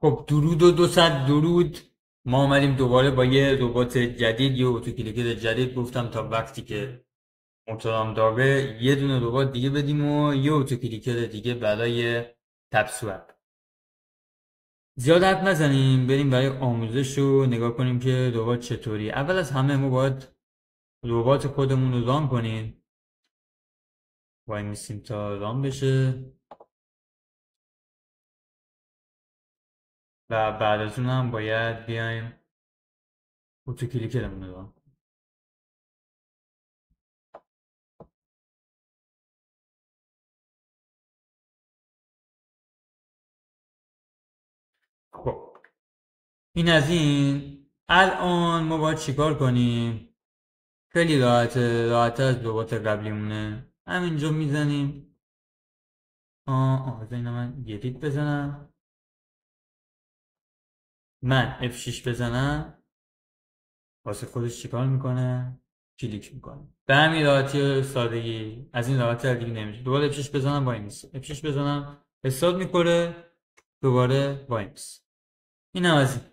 خب درود و 200 درود. ما آمدیم دوباره با یه ربات جدید، یه اتوکلیکر جدید. گفتم تا وقتی که موتورم داغه یه دونه ربات دیگه بدیم و یه اتوکلیکر دیگه برای تب سوپ. زیاد حرف نزنیم، بریم برای آموزش رو نگاه کنیم که ربات چطوری. اول از همه ما باید ربات خودمون رو ران کنیم. وای میسیم تا ران بشه و بعد از اون هم باید بیایم اتوکلیکرمون رو ران کنیم. خب این از این. الان ما باید چیکار کنیم؟ خیلی راحته، راحت‌تر از لغات قبلیمونه. همینجا میزنیم. بذار اینو من گدید بزنم. من F6 بزنم واسه خودش چیکار میکنه؟ کلیک میکنه. به همین راحتی و سادگی. از این راحت‌تر دیگه نمیشه. دوباره F6 بزنم وای میسه. F6 بزنم استارت میکنه. دوباره وای میسه. این هم از این.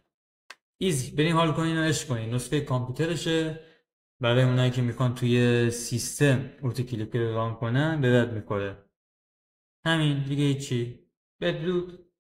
ایزی. بریم حال کنین و عشق کنین. نسخه کامپیوترشه. برای اونایی که میخوان توی سیستم اتوکلیکر رو ران کنن به درد میخوره. همین دیگه هیچی. بدرود.